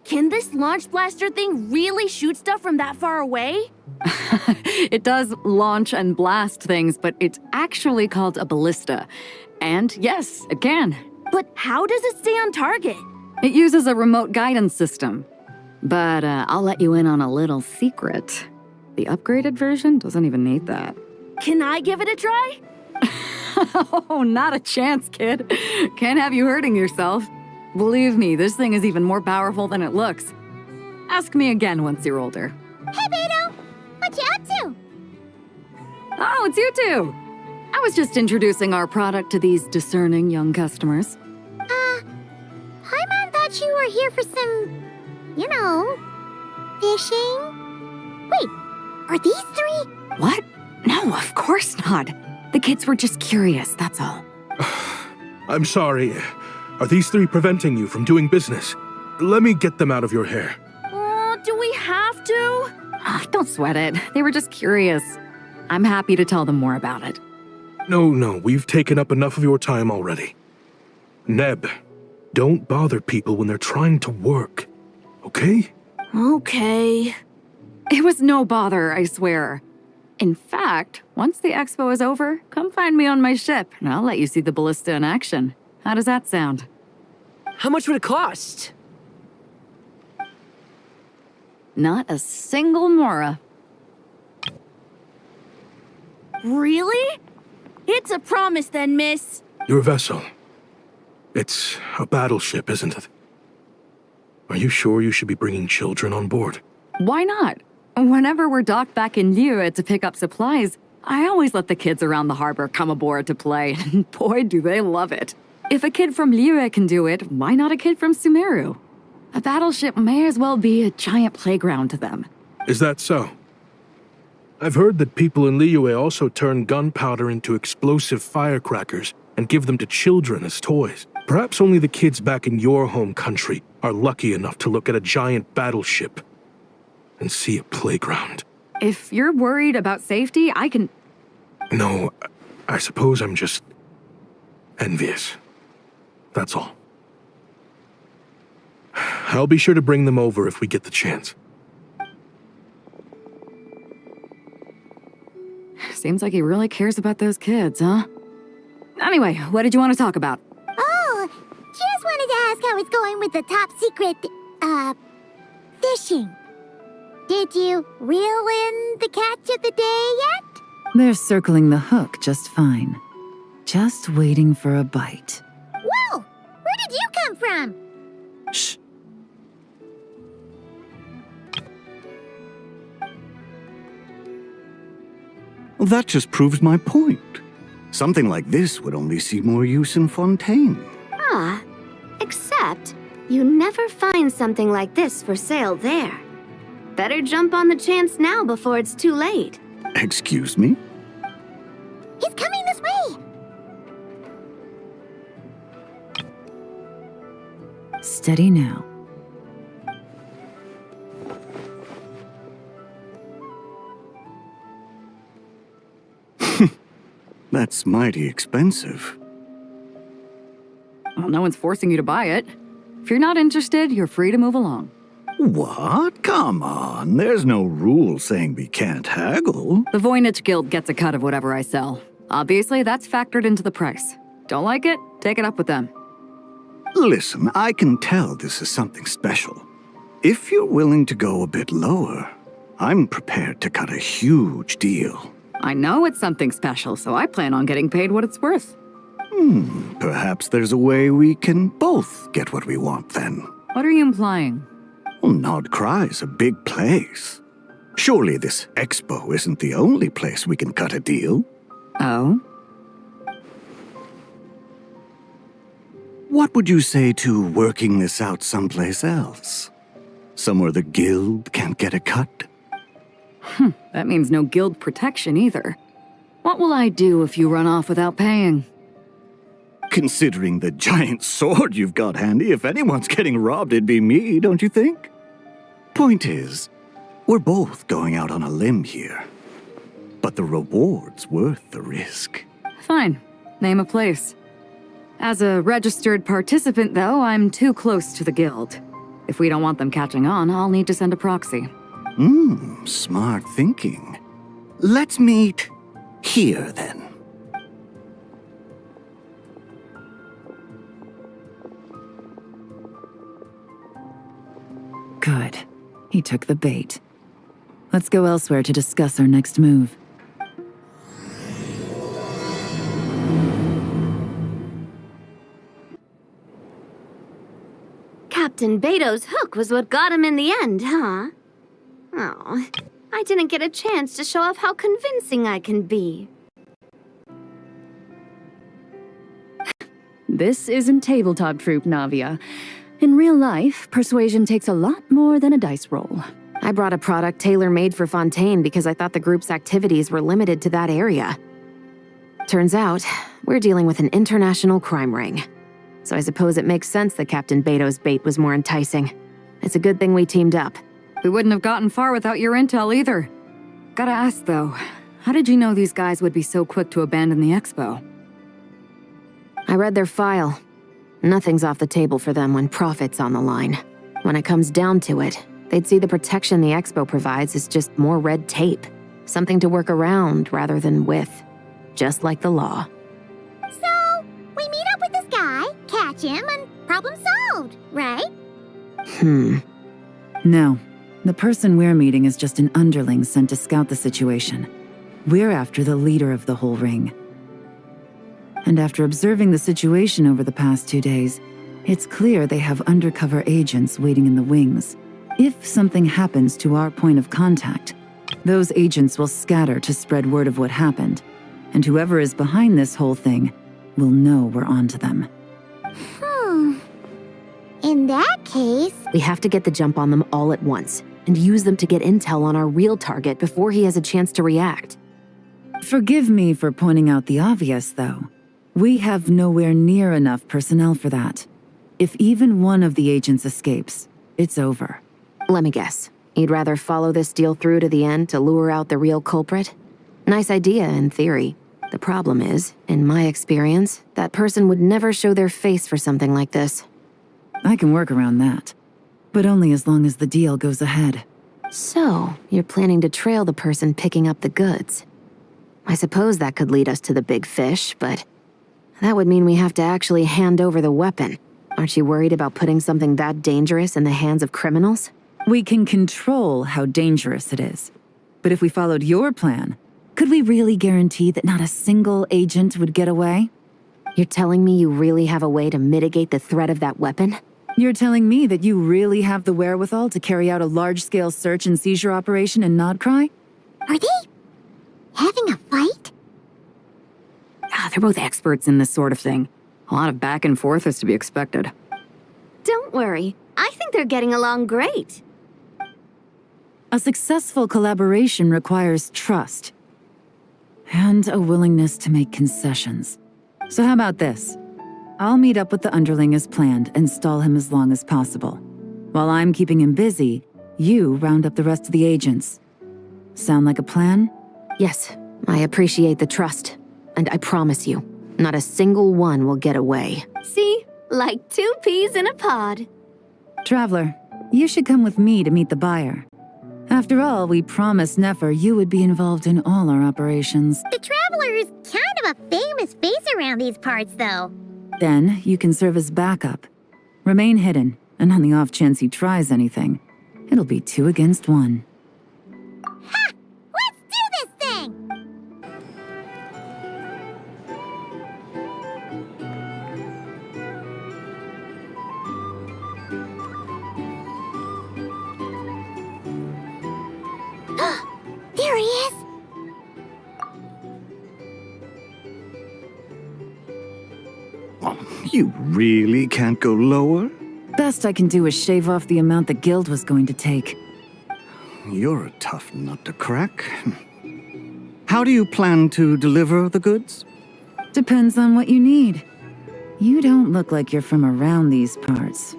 Can this launch blaster thing really shoot stuff from that far away? It does launch and blast things, but it's actually called a ballista. And yes, it can. But how does it stay on target? It uses a remote guidance system. But I'll let you in on a little secret. The upgraded version doesn't even need that. Can I give it a try? Oh, not a chance, kid. Can't have you hurting yourself. Believe me, this thing is even more powerful than it looks. Ask me again once you're older. Hey, Beto! What you up to? Oh, it's you two. I was just introducing our product to these discerning young customers. Paimon thought you were here for some, fishing? Wait, are these three? What? No, of course not. The kids were just curious, that's all. I'm sorry. Are these three preventing you from doing business? Let me get them out of your hair. Do we have to? Don't sweat it. They were just curious. I'm happy to tell them more about it. No, we've taken up enough of your time already. Neb, don't bother people when they're trying to work, okay? Okay. It was no bother, I swear. In fact, once the expo is over, come find me on my ship, and I'll let you see the ballista in action. How does that sound? How much would it cost? Not a single mora. Really? It's a promise then, miss. Your vessel. It's a battleship, isn't it? Are you sure you should be bringing children on board? Why not? Whenever we're docked back in Liyue to pick up supplies, I always let the kids around the harbor come aboard to play, and boy, do they love it. If a kid from Liyue can do it, why not a kid from Sumeru? A battleship may as well be a giant playground to them. Is that so? I've heard that people in Liyue also turn gunpowder into explosive firecrackers and give them to children as toys. Perhaps only the kids back in your home country are lucky enough to look at a giant battleship and see a playground. If you're worried about safety, I can... No, I suppose I'm just envious. That's all. I'll be sure to bring them over if we get the chance. Seems like he really cares about those kids, huh? Anyway, what did you want to talk about? Oh, just wanted to ask how it's going with the top secret, fishing. Did you reel in the catch of the day yet? They're circling the hook just fine. Just waiting for a bite. Whoa! Where did you come from? Shh. Well, that just proves my point. Something like this would only see more use in Fontaine. Except you never find something like this for sale there. Better jump on the chance now before it's too late. Excuse me? He's coming this way! Steady now. That's mighty expensive. Well, no one's forcing you to buy it. If you're not interested, you're free to move along. What? Come on, there's no rule saying we can't haggle. The Voynich Guild gets a cut of whatever I sell. Obviously, that's factored into the price. Don't like it? Take it up with them. Listen, I can tell this is something special. If you're willing to go a bit lower, I'm prepared to cut a huge deal. I know it's something special, so I plan on getting paid what it's worth. Perhaps there's a way we can both get what we want then. What are you implying? Well, Nod Cry's a big place. Surely this expo isn't the only place we can cut a deal. Oh? What would you say to working this out someplace else? Somewhere the guild can't get a cut? That means no guild protection either. What will I do if you run off without paying? Considering the giant sword you've got handy, if anyone's getting robbed, it'd be me, don't you think? Point is, we're both going out on a limb here. But the reward's worth the risk. Fine. Name a place. As a registered participant, though, I'm too close to the guild. If we don't want them catching on, I'll need to send a proxy. Smart thinking. Let's meet here, then. Good. He took the bait. Let's go elsewhere to discuss our next move. Captain Beto's hook was what got him in the end, huh? Oh, I didn't get a chance to show off how convincing I can be. This isn't tabletop troop, Navia. In real life, persuasion takes a lot more than a dice roll. I brought a product tailor-made for Fontaine because I thought the group's activities were limited to that area. Turns out, we're dealing with an international crime ring. So I suppose it makes sense that Captain Beto's bait was more enticing. It's a good thing we teamed up. We wouldn't have gotten far without your intel either. Gotta ask though, how did you know these guys would be so quick to abandon the expo? I read their file. Nothing's off the table for them when profit's on the line. When it comes down to it, they'd see the protection the expo provides as just more red tape. Something to work around rather than with. Just like the law. So, we meet up with this guy, catch him, and problem solved, right? No. The person we're meeting is just an underling sent to scout the situation. We're after the leader of the whole ring. And after observing the situation over the past 2 days, it's clear they have undercover agents waiting in the wings. If something happens to our point of contact, those agents will scatter to spread word of what happened, and whoever is behind this whole thing will know we're onto them. In that case... We have to get the jump on them all at once, and use them to get intel on our real target before he has a chance to react. Forgive me for pointing out the obvious, though. We have nowhere near enough personnel for that. If even one of the agents escapes, it's over. Let me guess. You'd rather follow this deal through to the end to lure out the real culprit? Nice idea, in theory. The problem is, in my experience, that person would never show their face for something like this. I can work around that. But only as long as the deal goes ahead. So, you're planning to trail the person picking up the goods. I suppose that could lead us to the big fish, but that would mean we have to actually hand over the weapon. Aren't you worried about putting something that dangerous in the hands of criminals? We can control how dangerous it is. But if we followed your plan, could we really guarantee that not a single agent would get away? You're telling me you really have a way to mitigate the threat of that weapon? You're telling me that you really have the wherewithal to carry out a large-scale search and seizure operation in Nodcry? Are they having a fight? They're both experts in this sort of thing. A lot of back and forth is to be expected. Don't worry. I think they're getting along great. A successful collaboration requires trust. And a willingness to make concessions. So how about this? I'll meet up with the underling as planned and stall him as long as possible. While I'm keeping him busy, you round up the rest of the agents. Sound like a plan? Yes, I appreciate the trust. And I promise you, not a single one will get away. See? Like 2 peas in a pod. Traveler, you should come with me to meet the buyer. After all, we promised Nefer you would be involved in all our operations. The Traveler is kind of a famous face around these parts, though. Then, you can serve as backup. Remain hidden, and on the off chance he tries anything, it'll be 2 against 1. Ha! Let's do this thing! There he is! You really can't go lower? Best I can do is shave off the amount the guild was going to take. You're a tough nut to crack. How do you plan to deliver the goods? Depends on what you need. You don't look like you're from around these parts.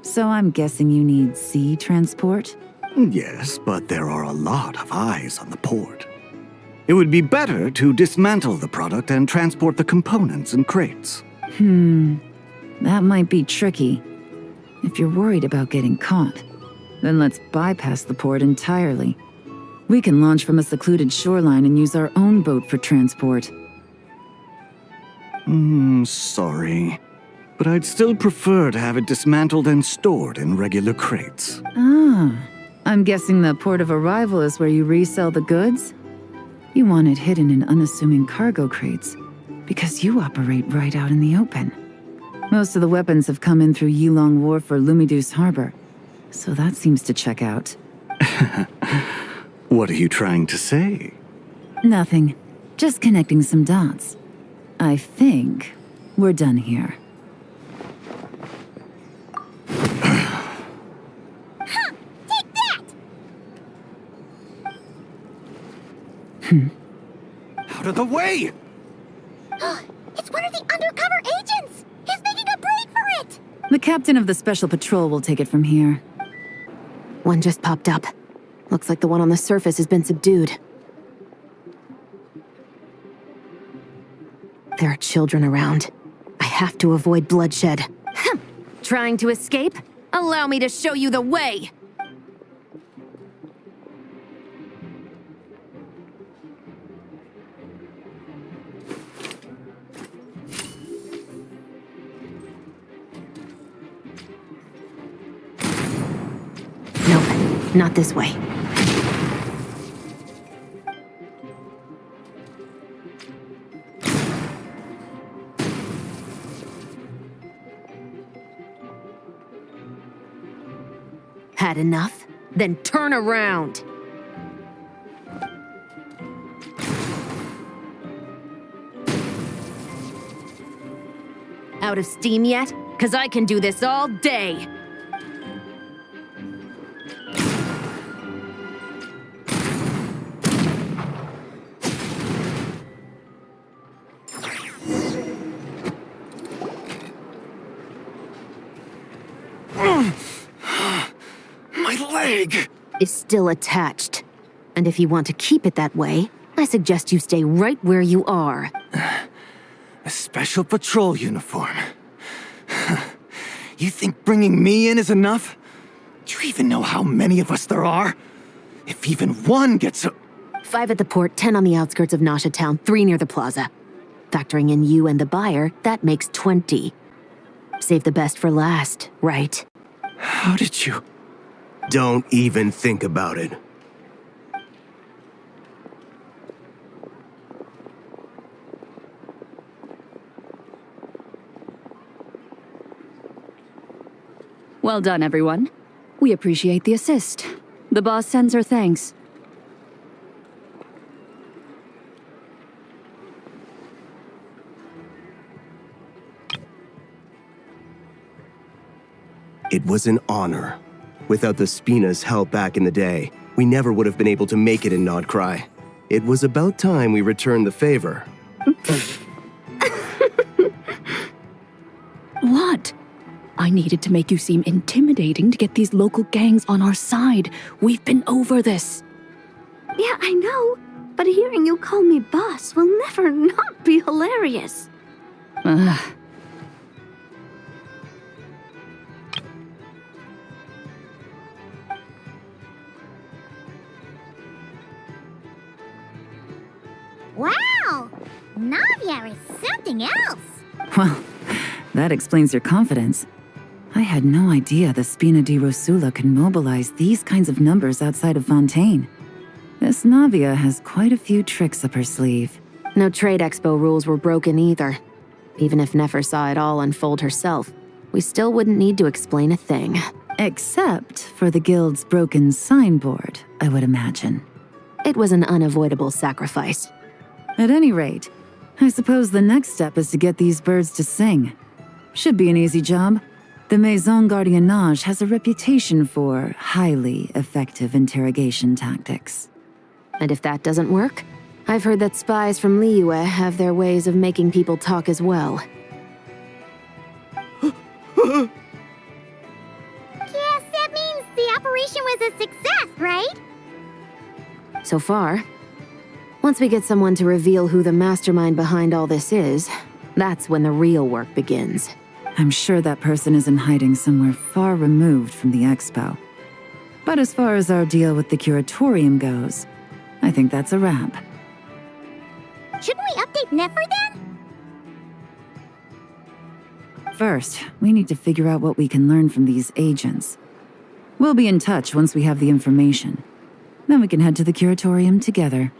So I'm guessing you need sea transport? Yes, but there are a lot of eyes on the port. It would be better to dismantle the product and transport the components in crates. That might be tricky. If you're worried about getting caught, then let's bypass the port entirely. We can launch from a secluded shoreline and use our own boat for transport. Sorry. But I'd still prefer to have it dismantled and stored in regular crates. Ah, I'm guessing the port of arrival is where you resell the goods? You want it hidden in unassuming cargo crates, because you operate right out in the open. Most of the weapons have come in through Yilong Wharf or Lumiduce Harbor, so that seems to check out. What are you trying to say? Nothing. Just connecting some dots. I think we're done here. Take that! Out of the way! It's one of the undercover agents! He's making a break for it! The captain of the Special Patrol will take it from here. One just popped up. Looks like the one on the surface has been subdued. There are children around. I have to avoid bloodshed. Trying to escape? Allow me to show you the way! Nope, not this way. Had enough? Then turn around! Out of steam yet? 'Cause I can do this all day! Is still attached. And if you want to keep it that way, I suggest you stay right where you are. A special patrol uniform. You think bringing me in is enough? Do you even know how many of us there are? If even one gets a... 5 at the port, 10 on the outskirts of Nasha Town, 3 near the plaza. Factoring in you and the buyer, that makes 20. Save the best for last, right? How did you... Don't even think about it. Well done, everyone. We appreciate the assist. The boss sends her thanks. It was an honor. Without the Spina's help back in the day, we never would have been able to make it in Nodcry. It was about time we returned the favor. What? I needed to make you seem intimidating to get these local gangs on our side. We've been over this. Yeah, I know. But hearing you call me boss will never not be hilarious. Ugh. Wow! Navia is something else! Well, that explains your confidence. I had no idea the Spina di Rosula could mobilize these kinds of numbers outside of Fontaine. This Navia has quite a few tricks up her sleeve. No trade expo rules were broken either. Even if Nefer saw it all unfold herself, we still wouldn't need to explain a thing. Except for the guild's broken signboard, I would imagine. It was an unavoidable sacrifice. At any rate, I suppose the next step is to get these birds to sing. Should be an easy job. The Maison Gardiennage has a reputation for highly effective interrogation tactics. And if that doesn't work, I've heard that spies from Liyue have their ways of making people talk as well. Guess that means the operation was a success, right? So far. Once we get someone to reveal who the mastermind behind all this is, that's when the real work begins. I'm sure that person is in hiding somewhere far removed from the expo. But as far as our deal with the curatorium goes, I think that's a wrap. Shouldn't we update Nefer then? First, we need to figure out what we can learn from these agents. We'll be in touch once we have the information. Then we can head to the curatorium together.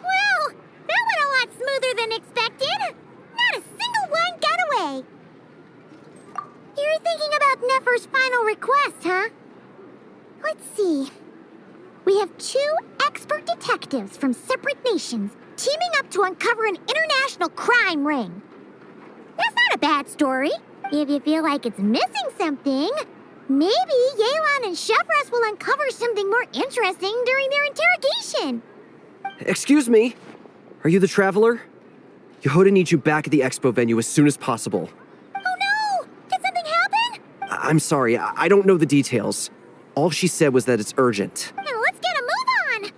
Well, that went a lot smoother than expected. Not a single one got away. You're thinking about Nefer's final request, huh? Let's see. We have 2 expert detectives from separate nations teaming up to uncover an international crime ring. That's not a bad story. If you feel like it's missing something, maybe Yelan and Chevras will uncover something more interesting during their interrogation. Excuse me? Are you the Traveler? Yehoda needs you back at the expo venue as soon as possible. Oh no! Did something happen? I'm sorry, I don't know the details. All she said was that it's urgent. Now let's get a move on!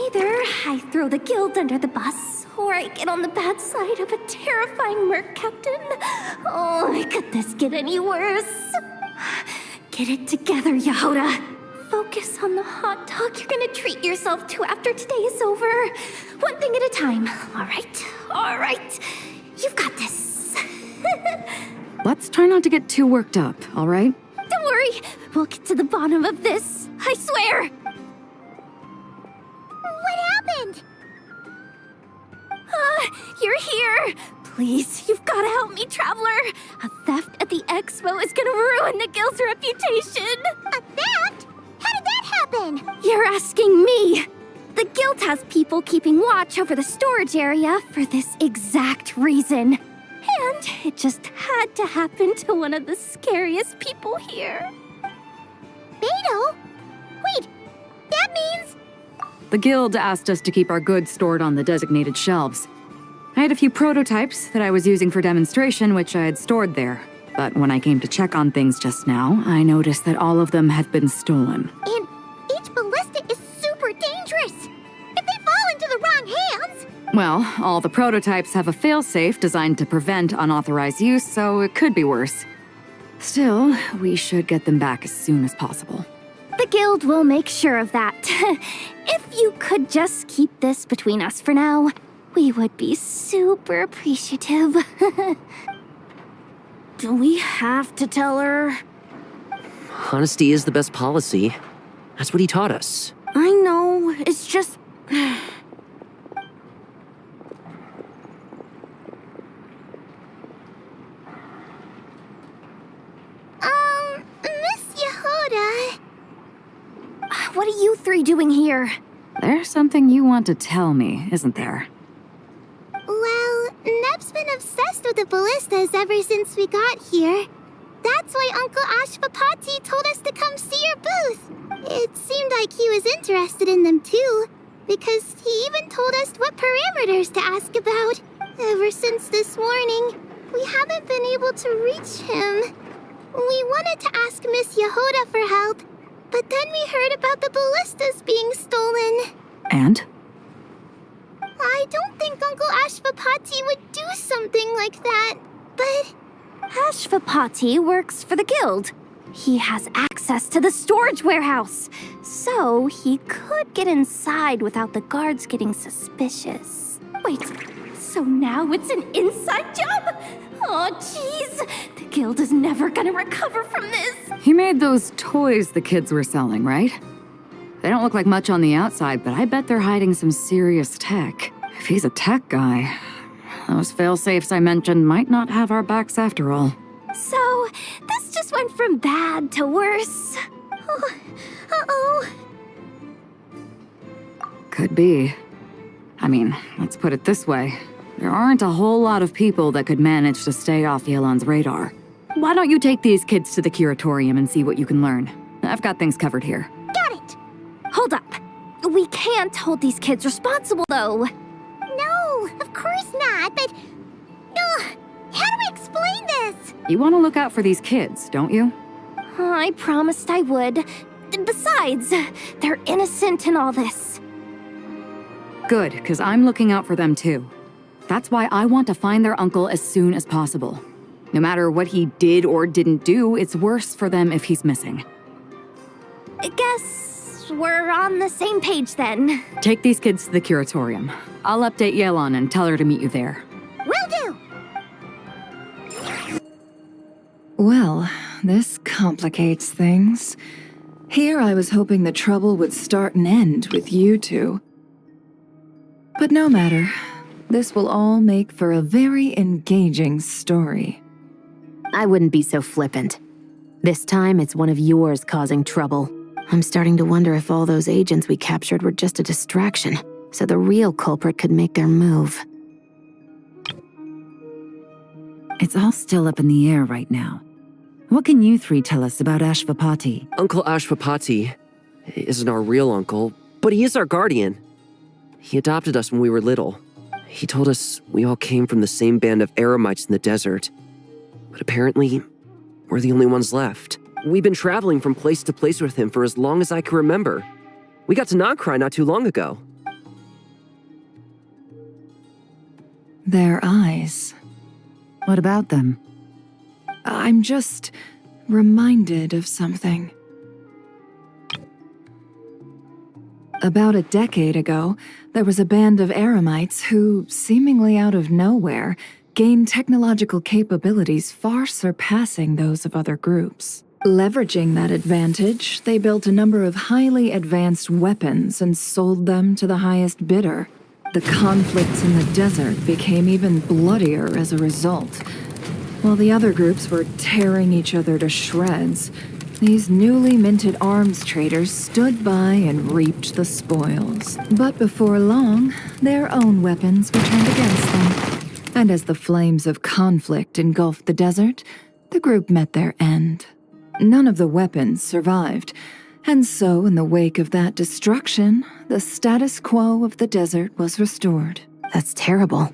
Either I throw the guild under the bus, or I get on the bad side of a terrifying merc captain. Oh, could this get any worse? Get it together, Yehoda. Focus on the hot dog you're gonna treat yourself to after today is over. One thing at a time, all right? All right. You've got this. Let's try not to get too worked up, all right? Don't worry, we'll get to the bottom of this. I swear. What happened? You're here. Please, you've got to help me, Traveler. A theft at the expo is gonna ruin the guild's reputation. A theft? How did that happen? You're asking me. The guild has people keeping watch over the storage area for this exact reason. And it just had to happen to one of the scariest people here. Beto? Wait, that means... The guild asked us to keep our goods stored on the designated shelves. I had a few prototypes that I was using for demonstration, which I had stored there. But when I came to check on things just now, I noticed that all of them had been stolen. And each ballista is super dangerous. If they fall into the wrong hands... Well, all the prototypes have a failsafe designed to prevent unauthorized use, so it could be worse. Still, we should get them back as soon as possible. The guild will make sure of that. If you could just keep this between us for now, we would be super appreciative. Do we have to tell her? Honesty is the best policy. That's what he taught us. I know, it's just... Miss Yehoda... What are you 3 doing here? There's something you want to tell me, isn't there? Well, Nep's been obsessed with the ballistas ever since we got here. That's why Uncle Ashvapati told us to come see your booth. It seemed like he was interested in them too, because he even told us what parameters to ask about. Ever since this morning, we haven't been able to reach him. We wanted to ask Miss Yehoda for help, but then we heard about the ballistas being stolen. And? I don't think Uncle Ashvapati would do something like that, but... Ashvapati works for the guild. He has access to the storage warehouse, so he could get inside without the guards getting suspicious. Wait, so now it's an inside job? Oh, jeez. The guild is never gonna recover from this. He made those toys the kids were selling, right? They don't look like much on the outside, but I bet they're hiding some serious tech. If he's a tech guy, those fail-safes I mentioned might not have our backs after all. So, this just went from bad to worse. Oh, uh-oh. Could be. I mean, let's put it this way. There aren't a whole lot of people that could manage to stay off Yelan's radar. Why don't you take these kids to the curatorium and see what you can learn? I've got things covered here. Got it! Hold up. We can't hold these kids responsible, though. No, of course not, but... how do we explain this? You want to look out for these kids, don't you? I promised I would. Besides, they're innocent in all this. Good, because I'm looking out for them too. That's why I want to find their uncle as soon as possible. No matter what he did or didn't do, it's worse for them if he's missing. I guess we're on the same page then. Take these kids to the curatorium. I'll update Yelan and tell her to meet you there. Will do! Well, this complicates things. Here I was hoping the trouble would start and end with you two. But no matter. This will all make for a very engaging story. I wouldn't be so flippant. This time, it's one of yours causing trouble. I'm starting to wonder if all those agents we captured were just a distraction, so the real culprit could make their move. It's all still up in the air right now. What can you three tell us about Ashvapati? Uncle Ashvapati isn't our real uncle, but he is our guardian. He adopted us when we were little. He told us we all came from the same band of eremites in the desert. But apparently, we're the only ones left. We've been traveling from place to place with him for as long as I can remember. We got to Nagcry not too long ago. Their eyes. What about them? I'm just reminded of something. About a decade ago, there was a band of eremites who, seemingly out of nowhere, gained technological capabilities far surpassing those of other groups. Leveraging that advantage, they built a number of highly advanced weapons and sold them to the highest bidder. The conflicts in the desert became even bloodier as a result. While the other groups were tearing each other to shreds, these newly minted arms traders stood by and reaped the spoils. But before long, their own weapons were turned against them. And as the flames of conflict engulfed the desert, the group met their end. None of the weapons survived, and so in the wake of that destruction, the status quo of the desert was restored. That's terrible.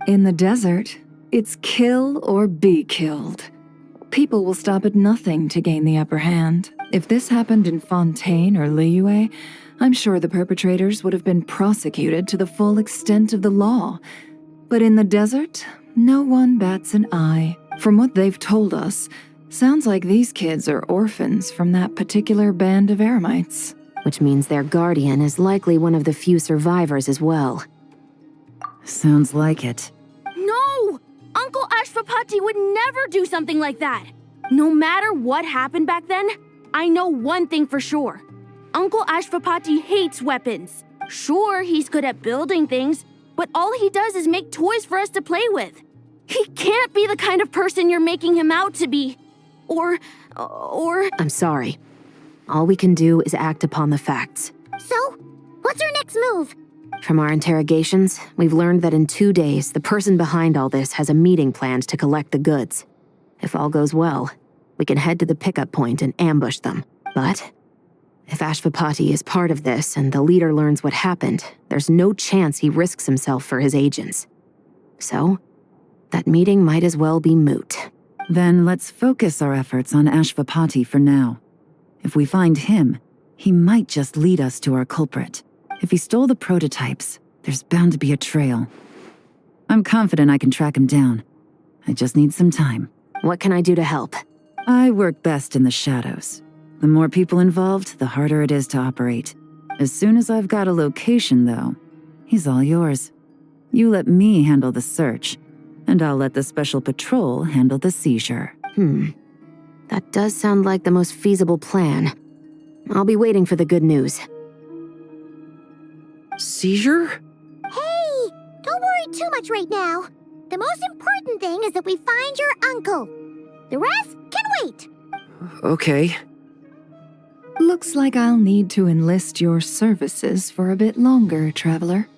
In the desert, it's kill or be killed. People will stop at nothing to gain the upper hand. If this happened in Fontaine or Liyue, I'm sure the perpetrators would have been prosecuted to the full extent of the law. But in the desert, no one bats an eye. From what they've told us, sounds like these kids are orphans from that particular band of eremites. Which means their guardian is likely one of the few survivors as well. Sounds like it. No! Uncle Ashvapati would never do something like that. No matter what happened back then, I know one thing for sure. Uncle Ashvapati hates weapons. Sure, he's good at building things, but all he does is make toys for us to play with. He can't be the kind of person you're making him out to be. Or... I'm sorry. All we can do is act upon the facts. So, what's our next move? From our interrogations, we've learned that in 2 days, the person behind all this has a meeting planned to collect the goods. If all goes well, we can head to the pickup point and ambush them. But if Ashvapati is part of this and the leader learns what happened, there's no chance he risks himself for his agents. So, that meeting might as well be moot. Then let's focus our efforts on Ashvapati for now. If we find him, he might just lead us to our culprit. If he stole the prototypes, there's bound to be a trail. I'm confident I can track him down. I just need some time. What can I do to help? I work best in the shadows. The more people involved, the harder it is to operate. As soon as I've got a location, though, he's all yours. You let me handle the search, and I'll let the special patrol handle the seizure. That does sound like the most feasible plan. I'll be waiting for the good news. Seizure? Hey, don't worry too much right now. The most important thing is that we find your uncle. The rest can wait. Okay. Looks like I'll need to enlist your services for a bit longer, Traveler.